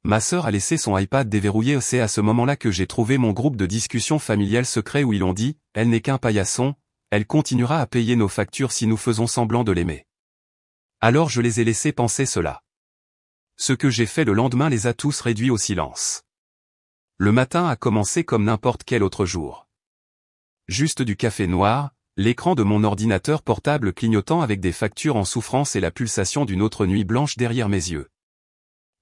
Ma sœur a laissé son iPad déverrouillé et c'est à ce moment-là que j'ai trouvé mon groupe de discussion familiale secret où ils ont dit « Elle n'est qu'un paillasson, elle continuera à payer nos factures si nous faisons semblant de l'aimer. » Alors je les ai laissés penser cela. Ce que j'ai fait le lendemain les a tous réduits au silence. Le matin a commencé comme n'importe quel autre jour. Juste du café noir, l'écran de mon ordinateur portable clignotant avec des factures en souffrance et la pulsation d'une autre nuit blanche derrière mes yeux.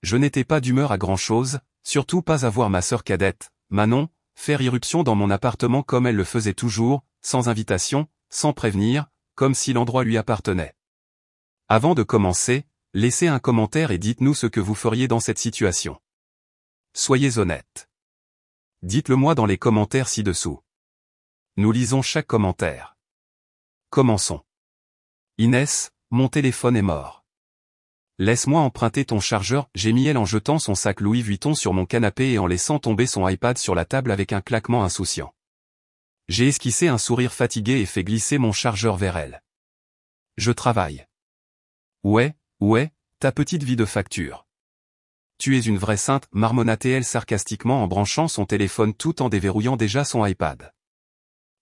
Je n'étais pas d'humeur à grand-chose, surtout pas à voir ma sœur cadette, Manon, faire irruption dans mon appartement comme elle le faisait toujours, sans invitation, sans prévenir, comme si l'endroit lui appartenait. Avant de commencer, laissez un commentaire et dites-nous ce que vous feriez dans cette situation. Soyez honnête. Dites-le moi dans les commentaires ci-dessous. Nous lisons chaque commentaire. Commençons. Inès, mon téléphone est mort. Laisse-moi emprunter ton chargeur, gémit elle en jetant son sac Louis Vuitton sur mon canapé et en laissant tomber son iPad sur la table avec un claquement insouciant. J'ai esquissé un sourire fatigué et fait glisser mon chargeur vers elle. Je travaille. Ouais, ta petite vie de facture. Tu es une vraie sainte, marmonna-t-elle sarcastiquement en branchant son téléphone tout en déverrouillant déjà son iPad.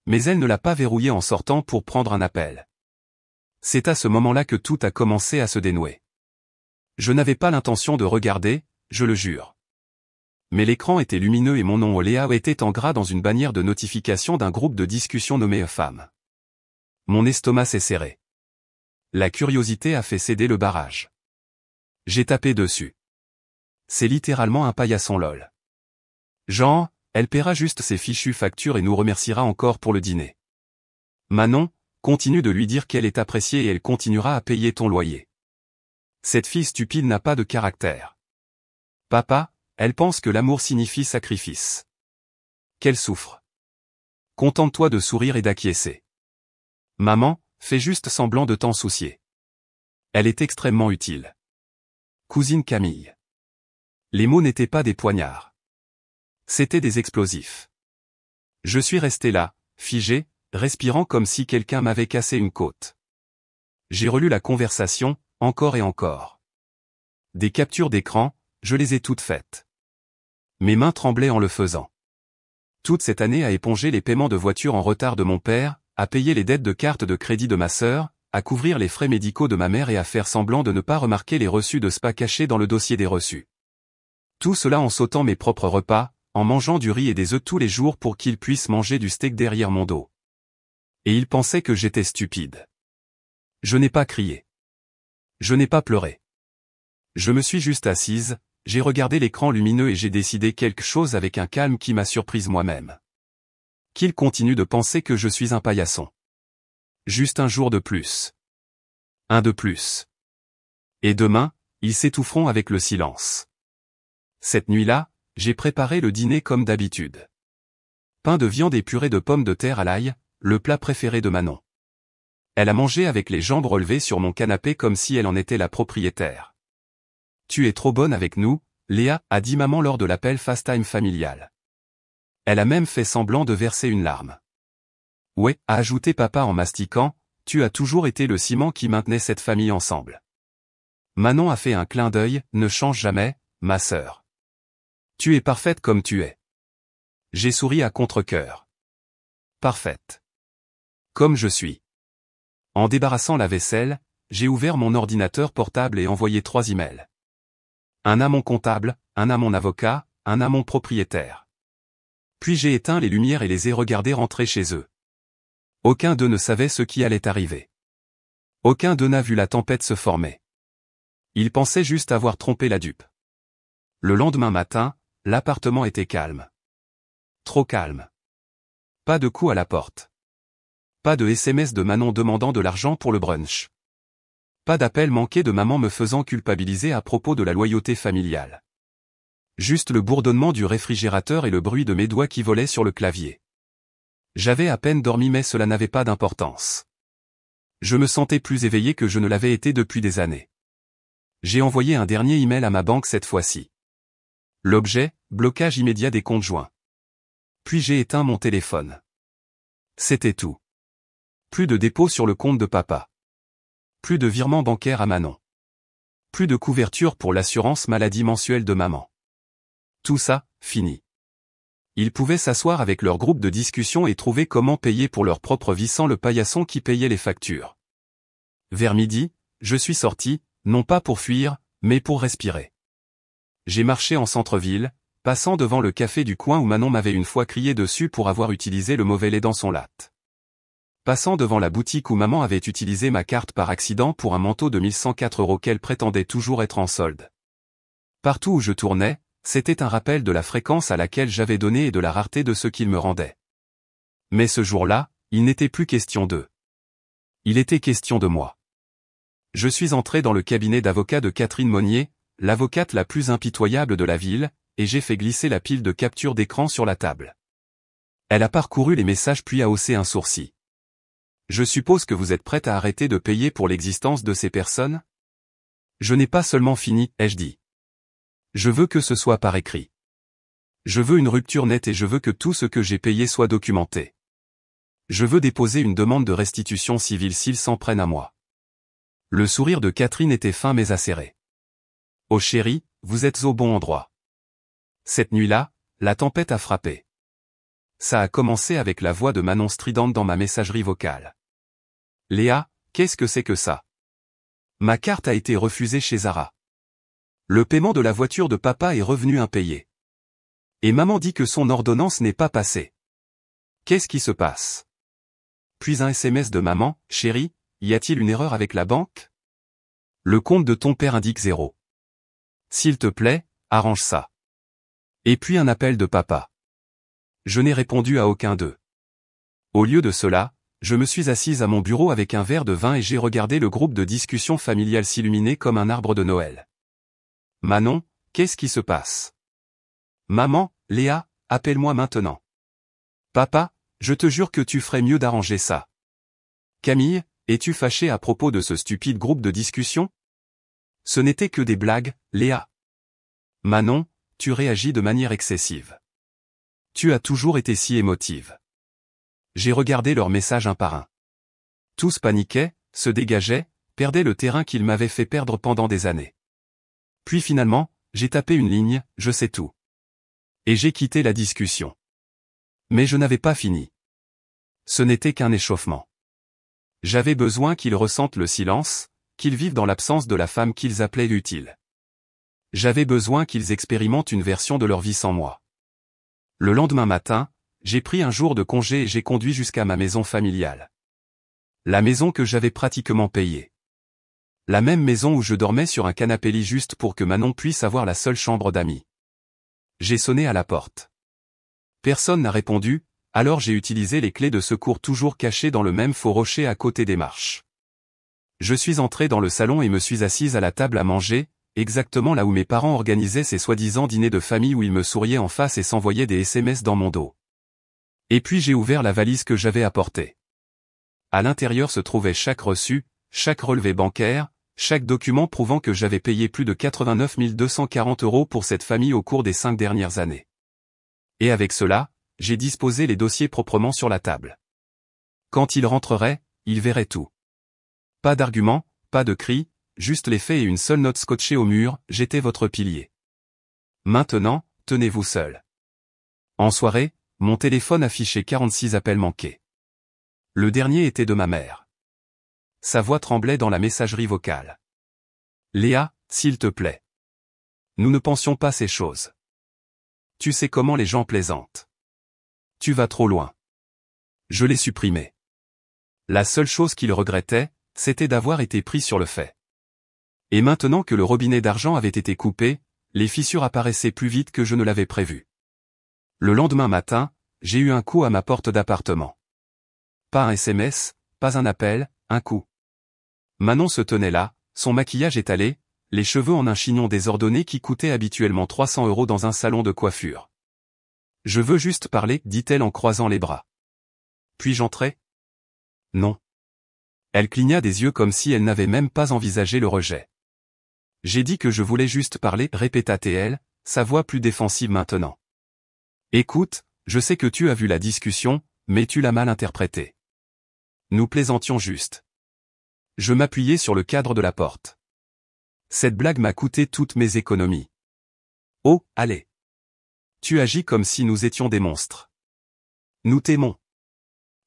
Mais elle ne l'a pas verrouillé en sortant pour prendre un appel. C'est à ce moment-là que tout a commencé à se dénouer. Je n'avais pas l'intention de regarder, je le jure. Mais l'écran était lumineux et mon nom Léa était en gras dans une bannière de notification d'un groupe de discussion nommé Femmes. Mon estomac s'est serré. La curiosité a fait céder le barrage. J'ai tapé dessus. C'est littéralement un paillasson lol. Genre, elle paiera juste ses fichues factures et nous remerciera encore pour le dîner. Manon, continue de lui dire qu'elle est appréciée et elle continuera à payer ton loyer. Cette fille stupide n'a pas de caractère. Papa, elle pense que l'amour signifie sacrifice. Qu'elle souffre. Contente-toi de sourire et d'acquiescer. Maman, fais juste semblant de t'en soucier. Elle est extrêmement utile. Cousine Camille. Les mots n'étaient pas des poignards. C'étaient des explosifs. Je suis resté là, figé, respirant comme si quelqu'un m'avait cassé une côte. J'ai relu la conversation, encore et encore. Des captures d'écran, je les ai toutes faites. Mes mains tremblaient en le faisant. Toute cette année à éponger les paiements de voiture en retard de mon père, à payer les dettes de carte de crédit de ma sœur, à couvrir les frais médicaux de ma mère et à faire semblant de ne pas remarquer les reçus de spa cachés dans le dossier des reçus. Tout cela en sautant mes propres repas, en mangeant du riz et des œufs tous les jours pour qu'ils puissent manger du steak derrière mon dos. Et ils pensaient que j'étais stupide. Je n'ai pas crié. Je n'ai pas pleuré. Je me suis juste assise, j'ai regardé l'écran lumineux et j'ai décidé quelque chose avec un calme qui m'a surprise moi-même. Qu'ils continuent de penser que je suis un paillasson. Juste un jour de plus. Un de plus. Et demain, ils s'étoufferont avec le silence. Cette nuit-là, j'ai préparé le dîner comme d'habitude. Pain de viande et purée de pommes de terre à l'ail, le plat préféré de Manon. Elle a mangé avec les jambes relevées sur mon canapé comme si elle en était la propriétaire. Tu es trop bonne avec nous, Léa, a dit maman lors de l'appel FaceTime familial. Elle a même fait semblant de verser une larme. Ouais, a ajouté papa en mastiquant, tu as toujours été le ciment qui maintenait cette famille ensemble. Manon a fait un clin d'œil, ne change jamais, ma sœur. Tu es parfaite comme tu es. J'ai souri à contre-cœur. Parfaite. Comme je suis. En débarrassant la vaisselle, j'ai ouvert mon ordinateur portable et envoyé 3 emails. Un à mon comptable, un à mon avocat, un à mon propriétaire. Puis j'ai éteint les lumières et les ai regardés rentrer chez eux. Aucun d'eux ne savait ce qui allait arriver. Aucun d'eux n'a vu la tempête se former. Ils pensaient juste avoir trompé la dupe. Le lendemain matin, l'appartement était calme. Trop calme. Pas de coup à la porte. Pas de SMS de Manon demandant de l'argent pour le brunch. Pas d'appel manqué de maman me faisant culpabiliser à propos de la loyauté familiale. Juste le bourdonnement du réfrigérateur et le bruit de mes doigts qui volaient sur le clavier. J'avais à peine dormi mais cela n'avait pas d'importance. Je me sentais plus éveillé que je ne l'avais été depuis des années. J'ai envoyé un dernier email à ma banque cette fois-ci. L'objet, blocage immédiat des comptes joints. Puis j'ai éteint mon téléphone. C'était tout. Plus de dépôt sur le compte de papa. Plus de virement bancaire à Manon. Plus de couverture pour l'assurance maladie mensuelle de maman. Tout ça, fini. Ils pouvaient s'asseoir avec leur groupe de discussion et trouver comment payer pour leur propre vie sans le paillasson qui payait les factures. Vers midi, je suis sorti, non pas pour fuir, mais pour respirer. J'ai marché en centre-ville, passant devant le café du coin où Manon m'avait une fois crié dessus pour avoir utilisé le mauvais lait dans son latte. Passant devant la boutique où maman avait utilisé ma carte par accident pour un manteau de 1104 € qu'elle prétendait toujours être en solde. Partout où je tournais, c'était un rappel de la fréquence à laquelle j'avais donné et de la rareté de ce qu'il me rendait. Mais ce jour-là, il n'était plus question d'eux. Il était question de moi. Je suis entré dans le cabinet d'avocat de Catherine Monnier, l'avocate la plus impitoyable de la ville, et j'ai fait glisser la pile de captures d'écran sur la table. Elle a parcouru les messages puis a haussé un sourcil. Je suppose que vous êtes prête à arrêter de payer pour l'existence de ces personnes? Je n'ai pas seulement fini, ai-je dit. Je veux que ce soit par écrit. Je veux une rupture nette et je veux que tout ce que j'ai payé soit documenté. Je veux déposer une demande de restitution civile s'ils s'en prennent à moi. Le sourire de Catherine était fin mais acéré. Oh chérie, vous êtes au bon endroit. Cette nuit-là, la tempête a frappé. Ça a commencé avec la voix de Manon stridente dans ma messagerie vocale. Léa, qu'est-ce que c'est que ça? Ma carte a été refusée chez Zara. Le paiement de la voiture de papa est revenu impayé. Et maman dit que son ordonnance n'est pas passée. Qu'est-ce qui se passe? Puis un SMS de maman, chérie, y a-t-il une erreur avec la banque? Le compte de ton père indique 0. S'il te plaît, arrange ça. Et puis un appel de papa. Je n'ai répondu à aucun d'eux. Au lieu de cela, je me suis assise à mon bureau avec un verre de vin et j'ai regardé le groupe de discussion familiale s'illuminer comme un arbre de Noël. Manon, qu'est-ce qui se passe? Maman, Léa, appelle-moi maintenant. Papa, je te jure que tu ferais mieux d'arranger ça. Camille, es-tu fâchée à propos de ce stupide groupe de discussion? Ce n'était que des blagues, Léa. Manon, tu réagis de manière excessive. Tu as toujours été si émotive. J'ai regardé leurs messages un par un. Tous paniquaient, se dégageaient, perdaient le terrain qu'ils m'avaient fait perdre pendant des années. Puis finalement, j'ai tapé une ligne, je sais tout. Et j'ai quitté la discussion. Mais je n'avais pas fini. Ce n'était qu'un échauffement. J'avais besoin qu'ils ressentent le silence, qu'ils vivent dans l'absence de la femme qu'ils appelaient utile. J'avais besoin qu'ils expérimentent une version de leur vie sans moi. Le lendemain matin, j'ai pris un jour de congé et j'ai conduit jusqu'à ma maison familiale. La maison que j'avais pratiquement payée. La même maison où je dormais sur un canapé lit juste pour que Manon puisse avoir la seule chambre d'amis. J'ai sonné à la porte. Personne n'a répondu, alors j'ai utilisé les clés de secours toujours cachées dans le même faux rocher à côté des marches. Je suis entré dans le salon et me suis assise à la table à manger, exactement là où mes parents organisaient ces soi-disant dîners de famille où ils me souriaient en face et s'envoyaient des SMS dans mon dos. Et puis j'ai ouvert la valise que j'avais apportée. À l'intérieur se trouvait chaque reçu, chaque relevé bancaire, chaque document prouvant que j'avais payé plus de 89 240 € pour cette famille au cours des 5 dernières années. Et avec cela, j'ai disposé les dossiers proprement sur la table. Quand ils rentreraient, ils verraient tout. Pas d'arguments, pas de cris, juste les faits et une seule note scotchée au mur, j'étais votre pilier. Maintenant, tenez-vous seul. En soirée, mon téléphone affichait 46 appels manqués. Le dernier était de ma mère. Sa voix tremblait dans la messagerie vocale. Léa, s'il te plaît. Nous ne pensions pas ces choses. Tu sais comment les gens plaisantent. Tu vas trop loin. Je l'ai supprimé. La seule chose qu'il regrettait, c'était d'avoir été pris sur le fait. Et maintenant que le robinet d'argent avait été coupé, les fissures apparaissaient plus vite que je ne l'avais prévu. Le lendemain matin, j'ai eu un coup à ma porte d'appartement. Pas un SMS, pas un appel, un coup. Manon se tenait là, son maquillage étalé, les cheveux en un chignon désordonné qui coûtait habituellement 300 € dans un salon de coiffure. Je veux juste parler, dit-elle en croisant les bras. Puis-je entrer? Non. Elle cligna des yeux comme si elle n'avait même pas envisagé le rejet. J'ai dit que je voulais juste parler, répéta-t-elle, sa voix plus défensive maintenant. Écoute, je sais que tu as vu la discussion, mais tu l'as mal interprétée. Nous plaisantions juste. Je m'appuyais sur le cadre de la porte. Cette blague m'a coûté toutes mes économies. Oh, allez. Tu agis comme si nous étions des monstres. Nous t'aimons.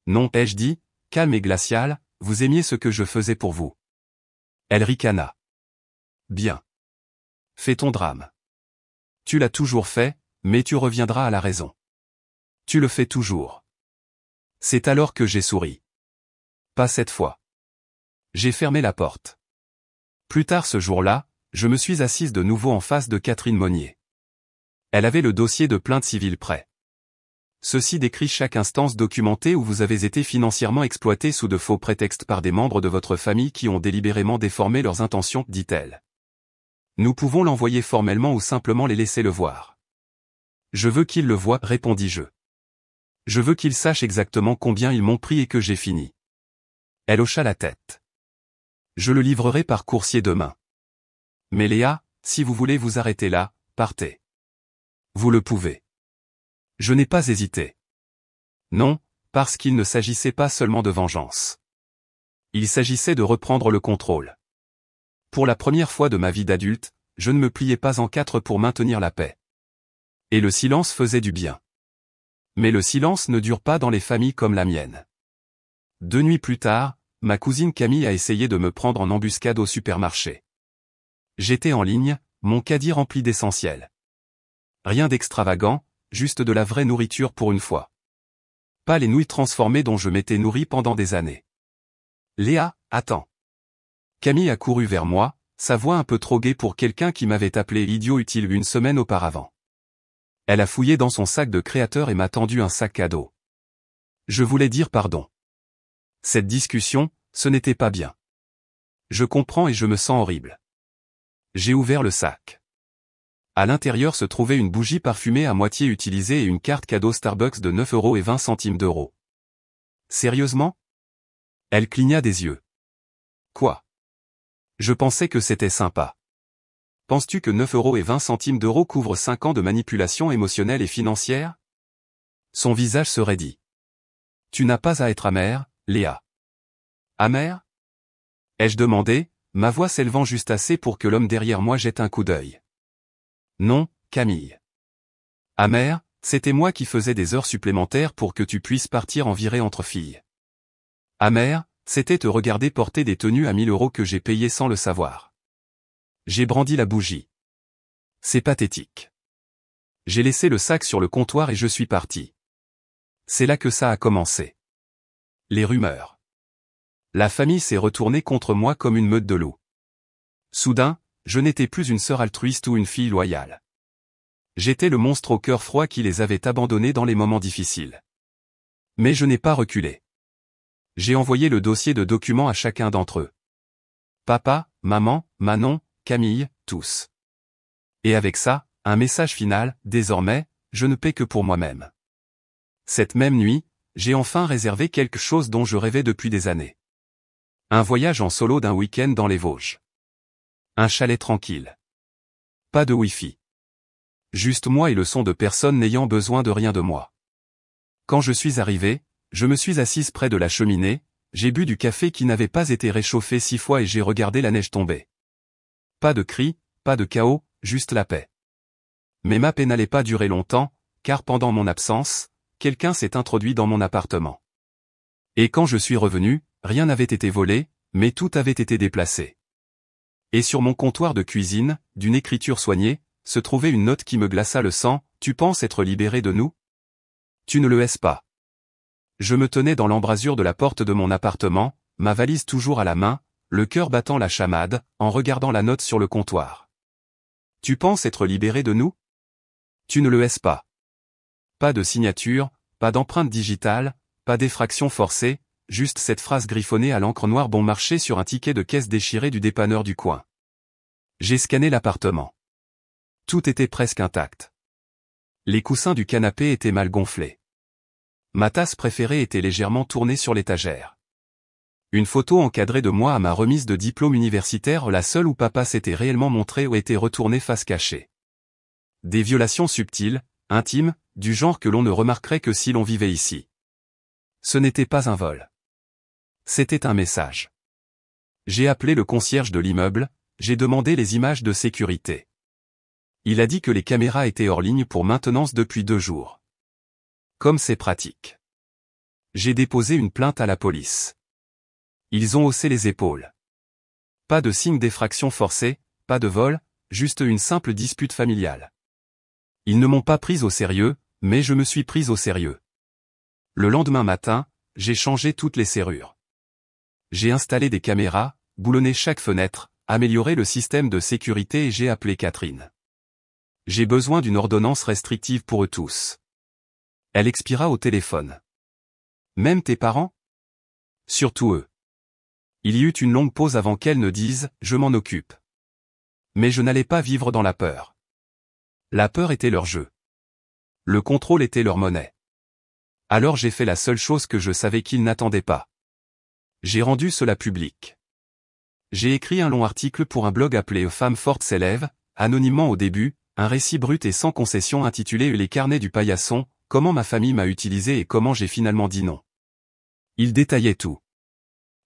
Non, ai-je dit, calme et glacial, vous aimiez ce que je faisais pour vous. Elle ricana. Bien. Fais ton drame. Tu l'as toujours fait, mais tu reviendras à la raison. Tu le fais toujours. C'est alors que j'ai souri. Pas cette fois. J'ai fermé la porte. Plus tard ce jour-là, je me suis assise de nouveau en face de Catherine Monnier. Elle avait le dossier de plainte civile prêt. Ceci décrit chaque instance documentée où vous avez été financièrement exploité sous de faux prétextes par des membres de votre famille qui ont délibérément déformé leurs intentions, dit-elle. Nous pouvons l'envoyer formellement ou simplement les laisser le voir. Je veux qu'il le voie, répondis-je. Je veux qu'il sache exactement combien ils m'ont pris et que j'ai fini. Elle hocha la tête. Je le livrerai par coursier demain. Mais Léa, si vous voulez vous arrêter là, partez. Vous le pouvez. Je n'ai pas hésité. Non, parce qu'il ne s'agissait pas seulement de vengeance. Il s'agissait de reprendre le contrôle. Pour la première fois de ma vie d'adulte, je ne me pliais pas en quatre pour maintenir la paix. Et le silence faisait du bien. Mais le silence ne dure pas dans les familles comme la mienne. 2 nuits plus tard, ma cousine Camille a essayé de me prendre en embuscade au supermarché. J'étais en ligne, mon caddie rempli d'essentiels. Rien d'extravagant, juste de la vraie nourriture pour une fois. Pas les nouilles transformées dont je m'étais nourri pendant des années. Léa, attends. Camille a couru vers moi, sa voix un peu trop gaie pour quelqu'un qui m'avait appelé idiot utile une semaine auparavant. Elle a fouillé dans son sac de créateur et m'a tendu un sac cadeau. Je voulais dire pardon. Cette discussion, ce n'était pas bien. Je comprends et je me sens horrible. J'ai ouvert le sac. À l'intérieur se trouvait une bougie parfumée à moitié utilisée et une carte cadeau Starbucks de 9,20 €. Sérieusement? Elle cligna des yeux. Quoi? Je pensais que c'était sympa. Penses-tu que 9,20 € couvre 5 ans de manipulation émotionnelle et financière? Son visage se raidit. Tu n'as pas à être amère, Léa. Amère? Ai-je demandé, ma voix s'élevant juste assez pour que l'homme derrière moi jette un coup d'œil. Non, Camille. Amère, c'était moi qui faisais des heures supplémentaires pour que tu puisses partir en virée entre filles. Amère, c'était te regarder porter des tenues à 1 000 € que j'ai payées sans le savoir. J'ai brandi la bougie. C'est pathétique. J'ai laissé le sac sur le comptoir et je suis parti. C'est là que ça a commencé. Les rumeurs. La famille s'est retournée contre moi comme une meute de loups. Soudain, je n'étais plus une sœur altruiste ou une fille loyale. J'étais le monstre au cœur froid qui les avait abandonnés dans les moments difficiles. Mais je n'ai pas reculé. J'ai envoyé le dossier de documents à chacun d'entre eux. Papa, maman, Manon, Camille, tous. Et avec ça, un message final, désormais, je ne paie que pour moi-même. Cette même nuit, j'ai enfin réservé quelque chose dont je rêvais depuis des années. Un voyage en solo d'un week-end dans les Vosges. Un chalet tranquille. Pas de Wi-Fi. Juste moi et le son de personnes n'ayant besoin de rien de moi. Quand je suis arrivé, je me suis assise près de la cheminée, j'ai bu du café qui n'avait pas été réchauffé 6 fois et j'ai regardé la neige tomber. Pas de cris, pas de chaos, juste la paix. Mais ma paix n'allait pas durer longtemps, car pendant mon absence, quelqu'un s'est introduit dans mon appartement. Et quand je suis revenu, rien n'avait été volé, mais tout avait été déplacé. Et sur mon comptoir de cuisine, d'une écriture soignée, se trouvait une note qui me glaça le sang, « Tu penses être libéré de nous? Tu ne le es pas. » Je me tenais dans l'embrasure de la porte de mon appartement, ma valise toujours à la main, le cœur battant la chamade, en regardant la note sur le comptoir. « Tu penses être libéré de nous? Tu ne le es pas. » Pas de signature, pas d'empreinte digitale, pas d'effraction forcée, juste cette phrase griffonnée à l'encre noire bon marché sur un ticket de caisse déchiré du dépanneur du coin. J'ai scanné l'appartement. Tout était presque intact. Les coussins du canapé étaient mal gonflés. Ma tasse préférée était légèrement tournée sur l'étagère. Une photo encadrée de moi à ma remise de diplôme universitaire, la seule où papa s'était réellement montré ou était retourné face cachée. Des violations subtiles, intimes, du genre que l'on ne remarquerait que si l'on vivait ici. Ce n'était pas un vol. C'était un message. J'ai appelé le concierge de l'immeuble, j'ai demandé les images de sécurité. Il a dit que les caméras étaient hors ligne pour maintenance depuis 2 jours. Comme c'est pratique. J'ai déposé une plainte à la police. Ils ont haussé les épaules. Pas de signe d'effraction forcée, pas de vol, juste une simple dispute familiale. Ils ne m'ont pas prise au sérieux, mais je me suis prise au sérieux. Le lendemain matin, j'ai changé toutes les serrures. J'ai installé des caméras, boulonné chaque fenêtre, amélioré le système de sécurité et j'ai appelé Catherine. J'ai besoin d'une ordonnance restrictive pour eux tous. Elle expira au téléphone. Même tes parents? Surtout eux. Il y eut une longue pause avant qu'elle ne dise « je m'en occupe ». Mais je n'allais pas vivre dans la peur. La peur était leur jeu. Le contrôle était leur monnaie. Alors j'ai fait la seule chose que je savais qu'ils n'attendaient pas. J'ai rendu cela public. J'ai écrit un long article pour un blog appelé Femmes fortes s'élèvent, anonymement au début, un récit brut et sans concession intitulé Les carnets du paillasson, comment ma famille m'a utilisé et comment j'ai finalement dit non. Il détaillait tout.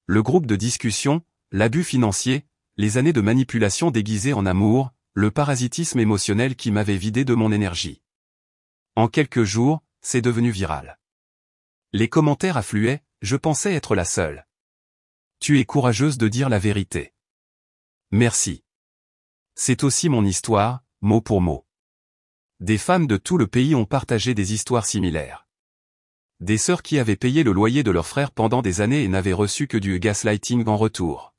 Le groupe de discussion, l'abus financier, les années de manipulation déguisée en amour, le parasitisme émotionnel qui m'avait vidé de mon énergie. En quelques jours, c'est devenu viral. Les commentaires affluaient, je pensais être la seule. Tu es courageuse de dire la vérité. Merci. C'est aussi mon histoire, mot pour mot. Des femmes de tout le pays ont partagé des histoires similaires. Des sœurs qui avaient payé le loyer de leurs frères pendant des années et n'avaient reçu que du gaslighting en retour.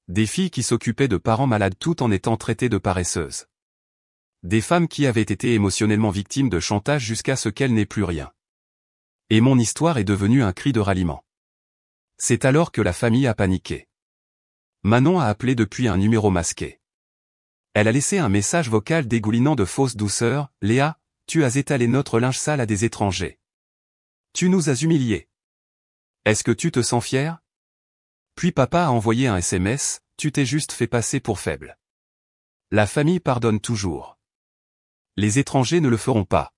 Des filles qui s'occupaient de parents malades tout en étant traitées de paresseuses. Des femmes qui avaient été émotionnellement victimes de chantage jusqu'à ce qu'elles n'aient plus rien. Et mon histoire est devenue un cri de ralliement. C'est alors que la famille a paniqué. Manon a appelé depuis un numéro masqué. Elle a laissé un message vocal dégoulinant de fausse douceur. « Léa, tu as étalé notre linge sale à des étrangers. Tu nous as humiliés. Est-ce que tu te sens fier ?» Puis papa a envoyé un SMS, « Tu t'es juste fait passer pour faible. » La famille pardonne toujours. Les étrangers ne le feront pas.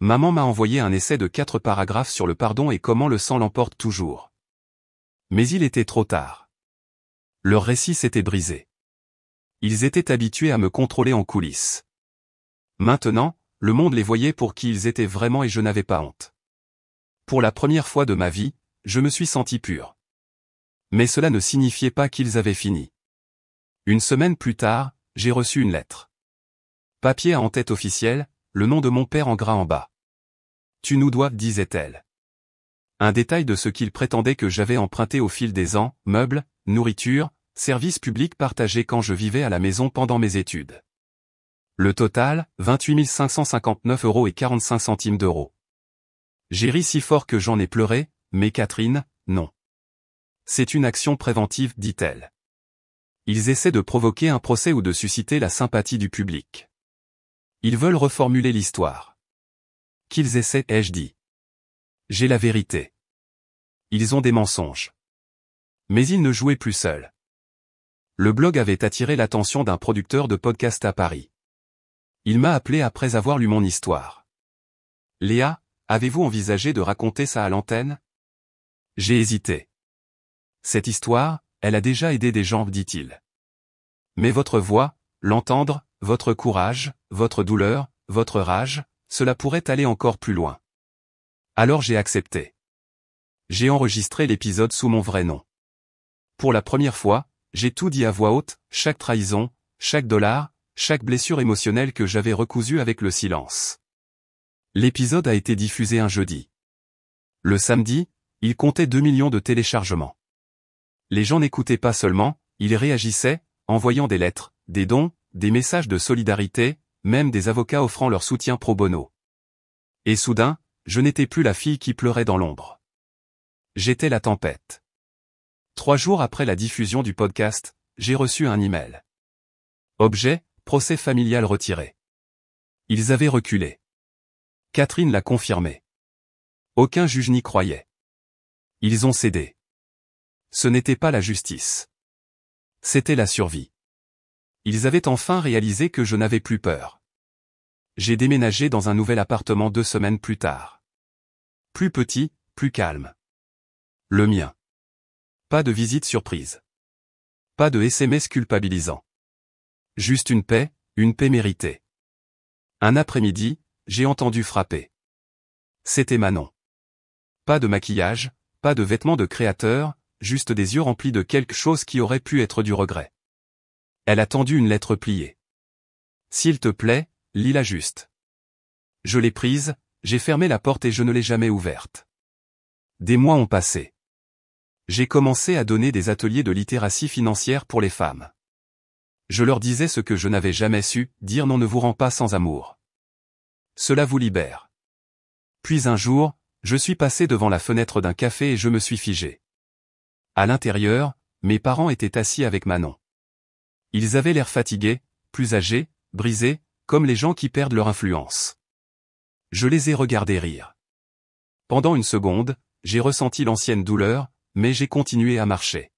Maman m'a envoyé un essai de 4 paragraphes sur le pardon et comment le sang l'emporte toujours. Mais il était trop tard. Leur récit s'était brisé. Ils étaient habitués à me contrôler en coulisses. Maintenant, le monde les voyait pour qui ils étaient vraiment et je n'avais pas honte. Pour la première fois de ma vie, je me suis senti pur. Mais cela ne signifiait pas qu'ils avaient fini. Une semaine plus tard, j'ai reçu une lettre. Papier à en-tête officielle, le nom de mon père en gras en bas. Tu nous dois, disait-elle. Un détail de ce qu'il prétendait que j'avais emprunté au fil des ans, meubles, nourriture, services publics partagés quand je vivais à la maison pendant mes études. Le total, 28 559,45 €. J'ai ri si fort que j'en ai pleuré, mais Catherine, non. C'est une action préventive, dit-elle. Ils essaient de provoquer un procès ou de susciter la sympathie du public. Ils veulent reformuler l'histoire. Qu'ils essaient, ai-je dit. J'ai la vérité. Ils ont des mensonges. Mais ils ne jouaient plus seuls. Le blog avait attiré l'attention d'un producteur de podcast à Paris. Il m'a appelé après avoir lu mon histoire. Léa, avez-vous envisagé de raconter ça à l'antenne? J'ai hésité. Cette histoire, elle a déjà aidé des gens, dit-il. Mais votre voix, l'entendre, votre courage, votre douleur, votre rage, cela pourrait aller encore plus loin. Alors j'ai accepté. J'ai enregistré l'épisode sous mon vrai nom. Pour la première fois, j'ai tout dit à voix haute, chaque trahison, chaque dollar, chaque blessure émotionnelle que j'avais recousue avec le silence. L'épisode a été diffusé un jeudi. Le samedi, il comptait 2 millions de téléchargements. Les gens n'écoutaient pas seulement, ils réagissaient, envoyant des lettres, des dons, des messages de solidarité, même des avocats offrant leur soutien pro bono. Et soudain, je n'étais plus la fille qui pleurait dans l'ombre. J'étais la tempête. 3 jours après la diffusion du podcast, j'ai reçu un email. Objet, procès familial retiré. Ils avaient reculé. Catherine l'a confirmé. Aucun juge n'y croyait. Ils ont cédé. Ce n'était pas la justice. C'était la survie. Ils avaient enfin réalisé que je n'avais plus peur. J'ai déménagé dans un nouvel appartement 2 semaines plus tard. Plus petit, plus calme. Le mien. Pas de visite surprise. Pas de SMS culpabilisant. Juste une paix, Une paix méritée. Un après-midi, j'ai entendu frapper. C'était Manon. Pas de maquillage, pas de vêtements de créateur, juste des yeux remplis de quelque chose qui aurait pu être du regret. Elle a tendu une lettre pliée. S'il te plaît, lis-la juste. Je l'ai prise, j'ai fermé la porte et je ne l'ai jamais ouverte. Des mois ont passé. J'ai commencé à donner des ateliers de littératie financière pour les femmes. Je leur disais ce que je n'avais jamais su, dire non ne vous rend pas sans amour. Cela vous libère. Puis un jour, je suis passé devant la fenêtre d'un café et je me suis figé. À l'intérieur, mes parents étaient assis avec Manon. Ils avaient l'air fatigués, plus âgés, brisés, comme les gens qui perdent leur influence. Je les ai regardés rire. Pendant une seconde, j'ai ressenti l'ancienne douleur, mais j'ai continué à marcher.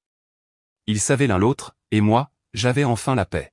Ils savaient l'un l'autre, et moi, j'avais enfin la paix.